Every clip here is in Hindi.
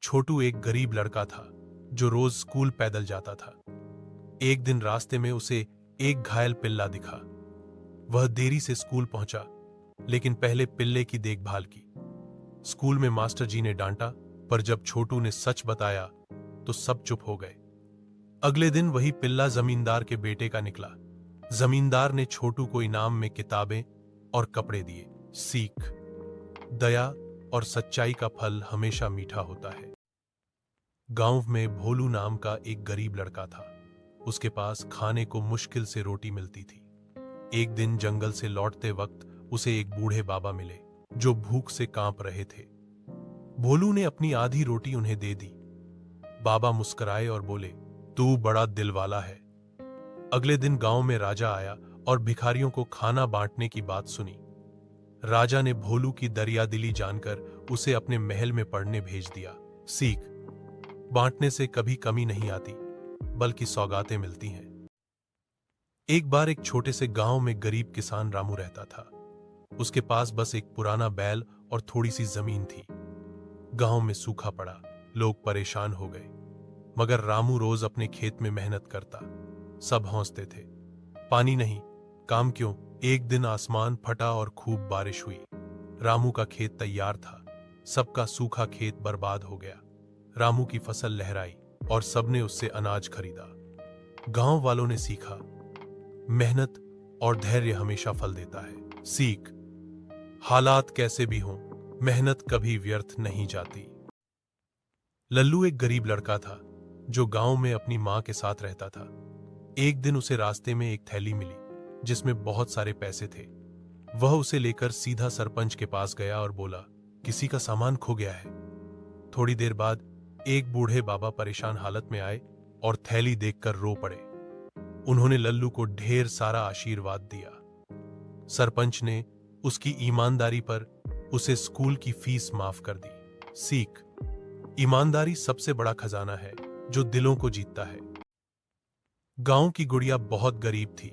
छोटू एक गरीब लड़का था जो रोज स्कूल पैदल जाता था। एक दिन रास्ते में उसे एक घायल पिल्ला दिखा। वह देरी से स्कूल पहुंचा, लेकिन पहले पिल्ले की देखभाल की। स्कूल में मास्टर जी ने डांटा, पर जब छोटू ने सच बताया तो सब चुप हो गए। अगले दिन वही पिल्ला जमींदार के बेटे का निकला। जमींदार ने छोटू को इनाम में किताबें और कपड़े दिए। सीख, दया और सच्चाई का फल हमेशा मीठा होता है। गांव में भोलू नाम का एक गरीब लड़का था। उसके पास खाने को मुश्किल से रोटी मिलती थी। एक दिन जंगल से लौटते वक्त उसे एक बूढ़े बाबा मिले जो भूख से कांप रहे थे। भोलू ने अपनी आधी रोटी उन्हें दे दी। बाबा मुस्कुराए और बोले, तू बड़ा दिल वाला है। अगले दिन गांव में राजा आया और भिखारियों को खाना बांटने की बात सुनी। राजा ने भोलू की दरियादिली जानकर उसे अपने महल में पढ़ने भेज दिया। सीख, बांटने से कभी कमी नहीं आती, बल्कि सौगातें मिलती हैं। एक बार एक छोटे से गांव में गरीब किसान रामू रहता था। उसके पास बस एक पुराना बैल और थोड़ी सी जमीन थी। गांव में सूखा पड़ा, लोग परेशान हो गए, मगर रामू रोज अपने खेत में मेहनत करता। सब हंसते थे, पानी नहीं, काम क्यों। एक दिन आसमान फटा और खूब बारिश हुई। रामू का खेत तैयार था, सबका सूखा खेत बर्बाद हो गया। रामू की फसल लहराई और सबने उससे अनाज खरीदा। गांव वालों ने सीखा, मेहनत और धैर्य हमेशा फल देता है। सीख, हालात कैसे भी हों, मेहनत कभी व्यर्थ नहीं जाती। लल्लू एक गरीब लड़का था जो गांव में अपनी मां के साथ रहता था। एक दिन उसे रास्ते में एक थैली मिली जिसमें बहुत सारे पैसे थे। वह उसे लेकर सीधा सरपंच के पास गया और बोला, किसी का सामान खो गया है। थोड़ी देर बाद एक बूढ़े बाबा परेशान हालत में आए और थैली देखकर रो पड़े। उन्होंने लल्लू को ढेर सारा आशीर्वाद दिया। सरपंच ने उसकी ईमानदारी पर उसे स्कूल की फीस माफ कर दी। सीख, ईमानदारी सबसे बड़ा खजाना है जो दिलों को जीतता है। गांव की गुड़िया बहुत गरीब थी,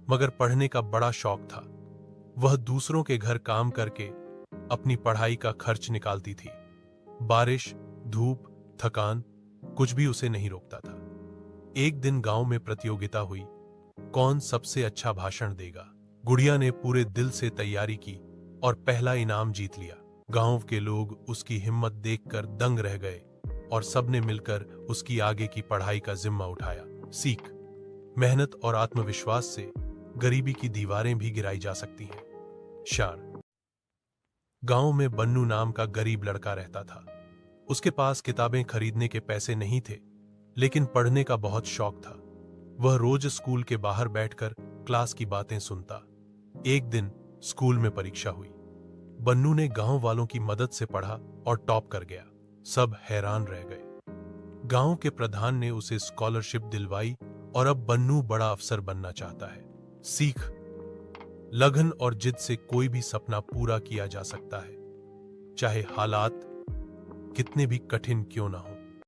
मगर पढ़ने का बड़ा शौक था। वह दूसरों के घर काम करके अपनी पढ़ाई का खर्च निकालती थी। बारिश, धूप, थकान, कुछ भी उसे नहीं रोकता था। एक दिन गांव में प्रतियोगिता हुई, कौन सबसे अच्छा भाषण देगा। गुड़िया ने पूरे दिल से तैयारी की और पहला इनाम जीत लिया। गांव के लोग उसकी हिम्मत देखकर दंग रह गए और सबने मिलकर उसकी आगे की पढ़ाई का जिम्मा उठाया। सीख, मेहनत और आत्मविश्वास से गरीबी की दीवारें भी गिराई जा सकती हैं। शार, गांव में बन्नू नाम का गरीब लड़का रहता था। उसके पास किताबें खरीदने के पैसे नहीं थे, लेकिन पढ़ने का बहुत शौक था। वह रोज स्कूल के बाहर बैठकर क्लास की बातें सुनता। एक दिन स्कूल में परीक्षा हुई। बन्नू ने गांव वालों की मदद से पढ़ा और टॉप कर गया। सब हैरान रह गए। गांव के प्रधान ने उसे स्कॉलरशिप दिलवाई और अब बन्नू बड़ा अफसर बनना चाहता है। सीख, लगन और जिद से कोई भी सपना पूरा किया जा सकता है, चाहे हालात कितने भी कठिन क्यों ना हो।